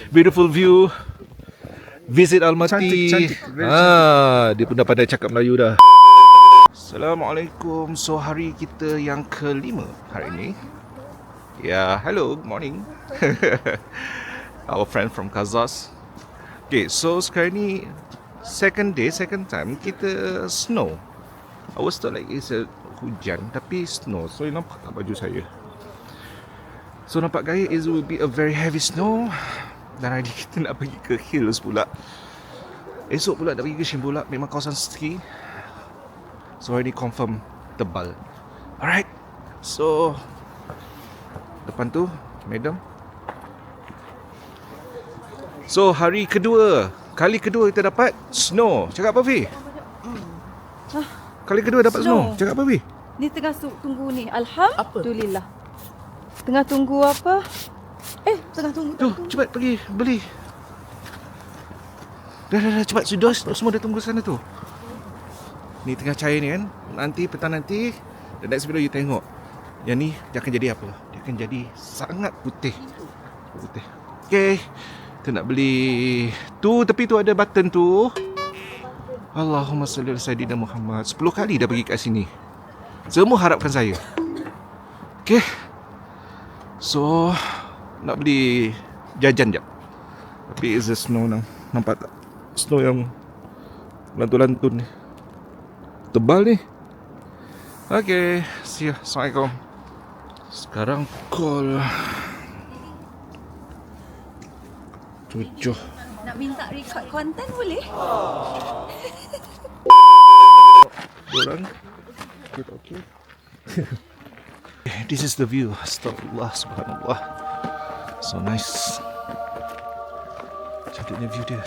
Beautiful view. Visit Almaty. Cantik. Dia pun dah pandai cakap Melayu dah. Assalamualaikum. So hari kita yang kelima hari ini. Hello, good morning. Our friend from Kazas. Okay, so sekarang ni second time kita snow. I was thought like it's a hujan tapi snow. So you nampak tak baju saya? So nampak gaya it will be a very heavy snow. Dan hari kita nak pergi ke hills pula. Esok pula nak pergi ke Shimbolak, memang kawasan ski. So hari ni confirm tebal. Alright. So depan tu madam. So hari kedua, kali kedua kita dapat snow. Cakap apa Fi? Kali kedua dapat snow. Cakap apa Fi? Ni tengah tunggu ni. Alhamdulillah. Tengah tunggu apa? Tengah tunggu. Tu, cepat pergi beli. Dah cepat sudah semua dah tunggu sana tu. Ni tengah cair ni kan. Nanti petang nanti the next video you tengok. Yang ni dia akan jadi apa? Dia akan jadi sangat putih. Okay. Kita nak beli. Tu tepi tu ada button tu. Allahumma salli ala sayyidina Muhammad. 10 kali dah pergi kat sini. Semua harapkan saya. Okay. So nak beli jajan jap. Tapi is the snow now. Nampak tak? Snow yang lantun-lantun ni. Tebal ni. Okay, see you. Assalamualaikum. Sekarang pukul 7. Nak minta record konten boleh? Diorang okay. This is the view. Astagfirullah, subhanallah. So nice. Cantiknya view dia.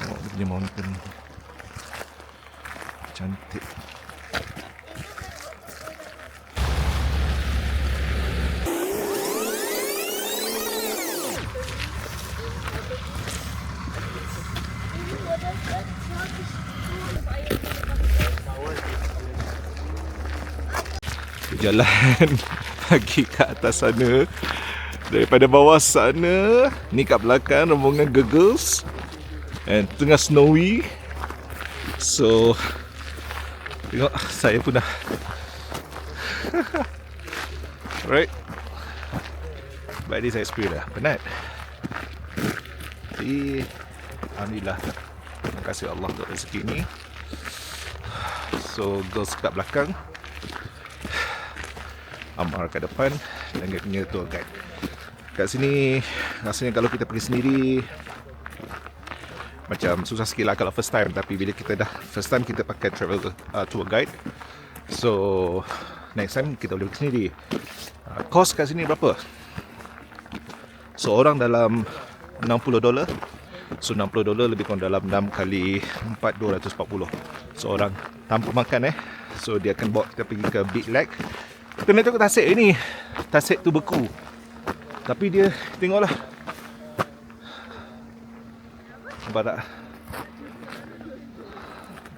Dia punya mountain cantik. Jalan pergi ke atas sana. Daripada bawah sana, ni kat belakang rombongan girls. And tengah snowy. So tengok saya pun dah right. Baik ni saya spray dah. Penat. Tapi alhamdulillah, terima kasih Allah untuk rezeki ni. So girls kat belakang, Amar kat depan, dan dia punya tour guide. Kat sini rasanya kalau kita pergi sendiri macam susah sikit lah kalau first time. Tapi bila kita dah first time, kita pakai travel tour guide. So next time kita boleh pergi sendiri. Cost kat sini berapa? Seorang dalam $60. So $60 lebih kurang dalam 6 kali 4, 240 seorang tanpa makan So dia akan bawa kita pergi ke Big Lake. Kita nak tengok tasik ni. Tasik tu beku. Tapi dia, tengoklah. Nampak tak?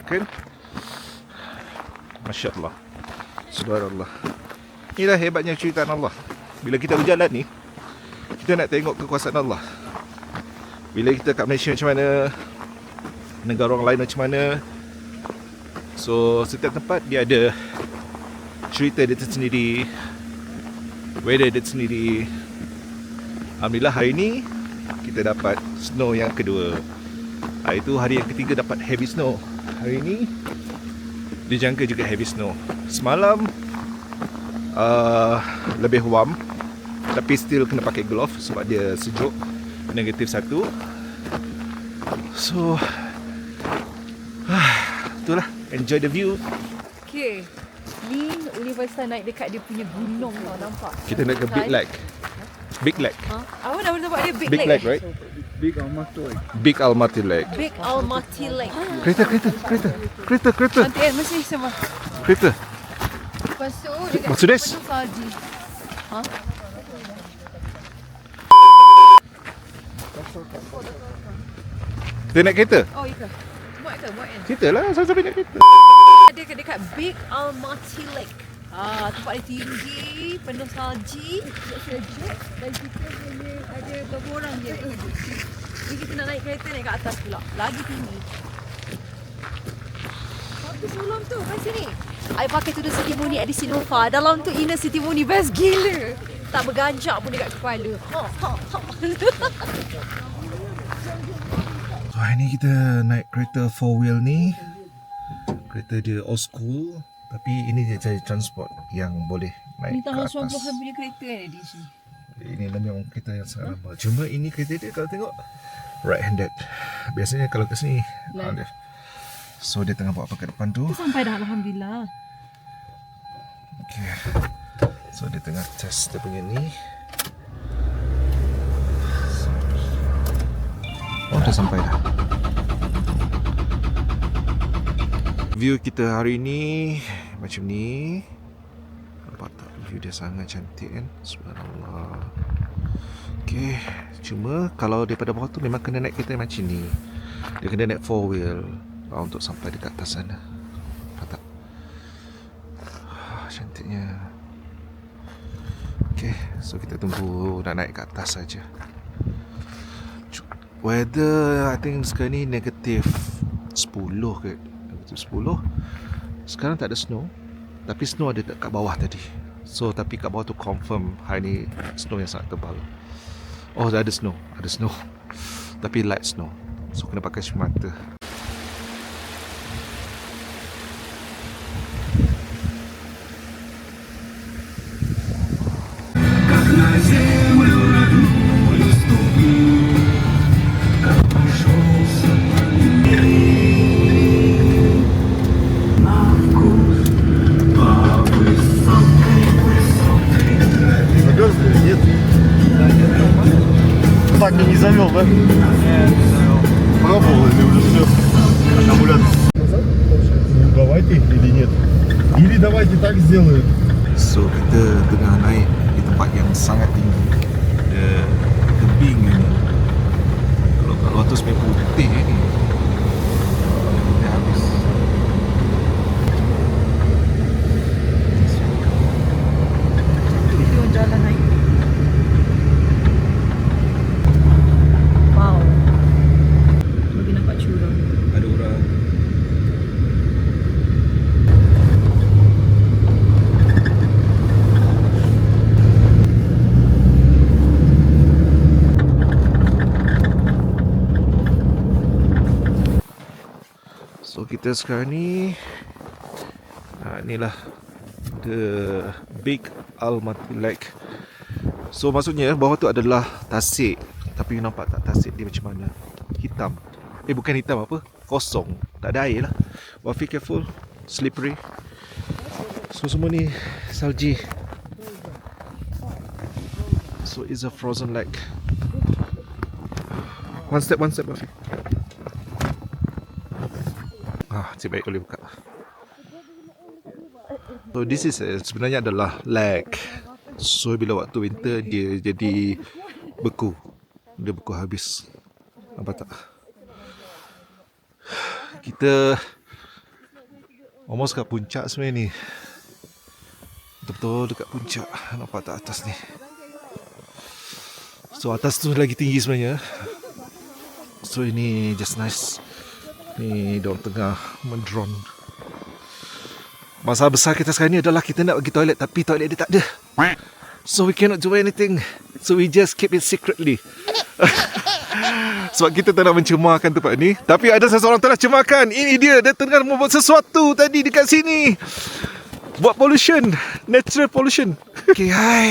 Kan? Masya Allah. Subhanallah. Inilah hebatnya ceritaan Allah. Bila kita berjalan ni, kita nak tengok kekuasaan Allah. Bila kita kat Malaysia macam mana, negara orang lain macam mana. So setiap tempat dia ada cerita dia sendiri, weather dia sendiri. Alhamdulillah hari ni kita dapat snow yang kedua. Hari tu hari yang ketiga dapat heavy snow. Hari ni dijangka juga heavy snow. Semalam lebih warm, tapi still kena pakai glove sebab dia sejuk, -1. So itulah, enjoy the view. Okay. Ni Universal naik dekat dia punya gunung tau, nampak? Kita nak ke Big Lake. Big Lake. Apa nama tempat dia? Big Lake, right? Big Almaty Lake. Big Almaty Lake. Big Almaty Lake. Kereta. Nanti mesti sama. Kereta. Lepas tu dekat Mercedes. Salji. Kita naik kereta? Oh, iya ke? Muat ke? Muat kan? Cerita lah, sampai naik kereta. Ada dekat Big Almaty Lake. Tempat dia tinggi, penuh salji, sejuk dan kita hanya ada beberapa orang je nak hidup. Jadi kita nak naik kereta naik ke atas pula. Lagi tinggi. Tapi sebelum tu, kan sini. I pakai tudung Sitimoni at Sinova. Dalam tu inner Sitimoni best gila. Tak berganjak pun dekat kepala. So, hari ni kita naik kereta 4-wheel ni. Kereta dia old school. Tapi ini dia jadi transport yang boleh naik ke atas. punya kereta di sini. Ini memang kereta yang sangat lama. Cuma ini kereta dia kalau tengok right handed. Biasanya kalau ke sini ada. So dia tengah buat apa kat depan tu. Sampai dah alhamdulillah. Okay. So dia tengah test dia punya ni. Oh dah sampai dah. View kita hari ni macam ni. Nampak tak view dia sangat cantik kan? Subhanallah. Okay. Cuma kalau daripada bawah tu memang kena naik kereta macam ni. Dia kena naik 4-wheel untuk sampai dekat atas sana. Nampak tak? Cantiknya. Okay. So kita tunggu nak naik ke atas saja. Weather I think sekarang ni negatif 10 ke? Negatif 10. Sekarang tak ada snow. Tapi snow ada kat bawah tadi. So tapi kat bawah tu confirm hari ni snow yang sangat tebal. Oh ada snow. Ada snow. Tapi light snow. So kena pakai semata. Так и не завел, да? Пробовал или уже все? Аккумулятор. Ну давайте или нет? Или давайте так сделаем. So kita tengah naik di tempat yang sangat tinggi. Tebing ni. Kalau kat luar tu sebenarnya putih ni. Dah habis. Video jalan naik. Wow. Bagi nampak curang. Ada orang. So kita sekarang ni inilah the Big Almaty Lake. So maksudnya bawah tu adalah tasik. Tapi nampak tak tasik dia macam mana? Hitam. Bukan hitam apa? Kosong. Tak ada air lah. But be careful. Slippery. So semua ni salji. So it's a frozen lake. One step Afi. Cik baik boleh buka. So this is sebenarnya adalah lake. So bila waktu winter dia jadi beku. Dia beku habis. Nampak tak? Kita almost kat puncak sebenarnya ni. Betul-betul dekat puncak. Nampak tak atas ni? So atas tu lagi tinggi sebenarnya. So ini just nice. Ni diorang tengah mendrone. Masalah besar kita sekarang ni adalah kita nak pergi toilet tapi toilet dia tak ada. So we cannot do anything. So we just keep it secretly. Sebab kita tak nak mencemarkan tempat ni. Tapi ada seseorang telah cemarkan. Ini dia tengah membuat sesuatu tadi dekat sini. Buat pollution. Natural pollution. Okay, hai.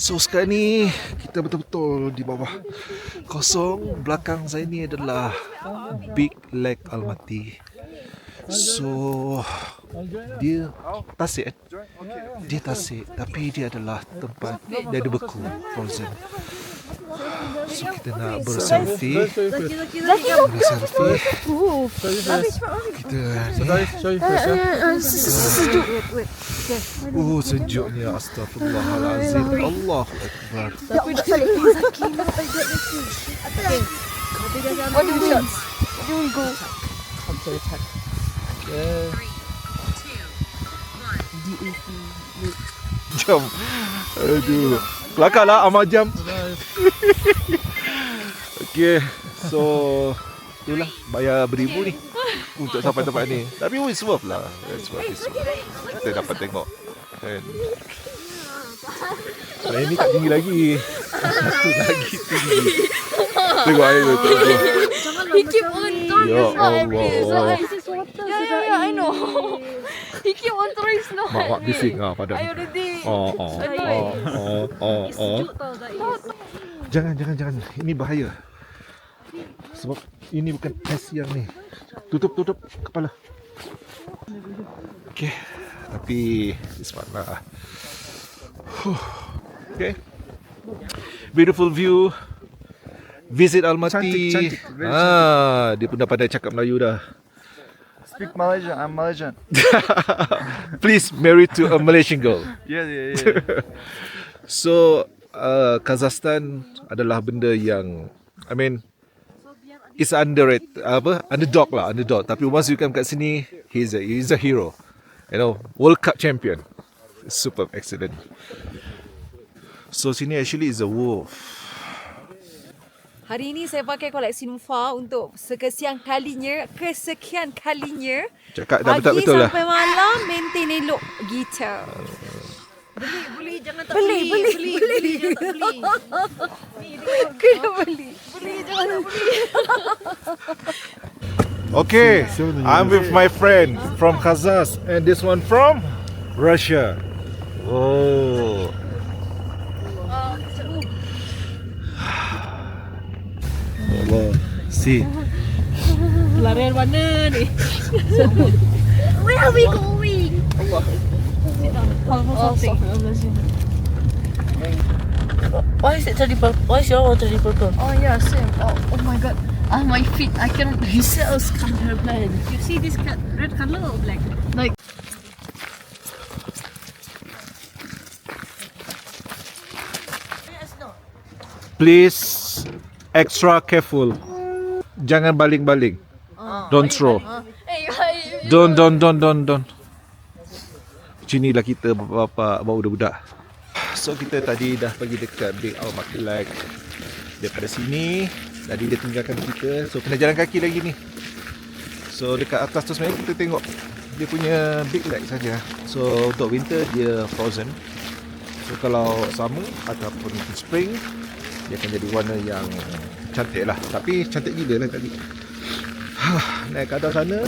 So sekarang ni kita betul-betul di bawah kosong. Belakang saya ni adalah Big Lake Almaty. So dia tasik. Dia tasik tapi dia adalah tempat dia ada beku, frozen. So kita nak berselfie. Laki-laki. Berselfie. Kita Show you first, yeah? Sejuk. sejuknya. Astaghfirullahalazim. Allahu Akbar. Tapi nak balik Sakinah. Okay. What do we shots? Where do we go? Jam. Aduh. Kelakarlah amat jam. Okay. So itulah bayar beribu ni untuk sampai tempat ni. Tapi it's worth lah. It's worth. Kita dapat tengok. Kan. Saya ni tak tinggi lagi. Satu lagi tinggi. Tengok air tu. He keep on throwing Ya his knife. Allah. Yeah, I know. He keep on throwing his knife. Mak bising ah pada. I already. Oh. Tau guys. Jangan. Ini bahaya. Sebab ini bukan es yang ni. Tutup kepala. Okay. Tapi bismillah. Okay. Beautiful view. Visit Almaty. Cantik. Dia pun dah pandai cakap Melayu dah. Speak Malaysian, I'm Malaysian. Please marry to a Malaysian girl. Yeah. So Kazakhstan adalah benda yang it's underrated, underdog. Tapi once you come kat sini, he's a hero. You know, World Cup champion. Super excellent. So sini actually is a wolf. Hari ini saya pakai koleksi Nufa untuk kesekian kalinya Cakap dah pagi betul lah. sampai malam maintain elok gitar. Beli jangan tak beli. Beli jangan tak beli. Kena beli jangan tak beli. Okay, I'm with my friend from Kazakhstan and this one from Russia. Oh. Allah. See. Pelarian mana ni? Where are we going? Why is it tadi purple? Why is your one tadi purple? Oh yeah, same. Oh my god. My feet, I cannot. You said I was colorblind. You see this red color or black? Like. Please extra careful. Jangan baling-baling. Don't throw. Don't. Macam inilah kita bapa bawa budak-budak. So kita tadi dah pergi dekat Big Almaty Lake. Daripada sini tadi dia tinggalkan kita. So kena jalan kaki lagi ni. So dekat atas tu sebenarnya kita tengok dia punya Big Lake saja. So untuk winter dia frozen. So kalau summer ataupun spring dia akan jadi warna yang cantik lah. Tapi cantik gila lah tadi. Naik ke atas sana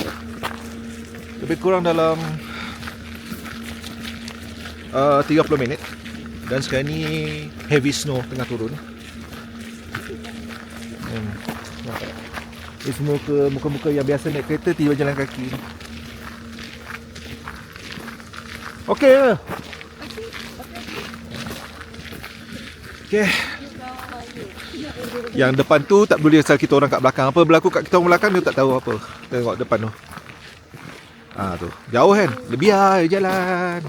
lebih kurang dalam 30 minit. Dan sekarang ni heavy snow tengah turun. Ini semua ke muka-muka yang biasa naik kereta tiba jalan kaki. Okey ke? Okey. Yang depan tu tak boleh asal kita orang kat belakang. Apa berlaku kat kita orang belakang dia tak tahu apa. Tengok depan tu. Tu. Jauh kan? Lebih jalan.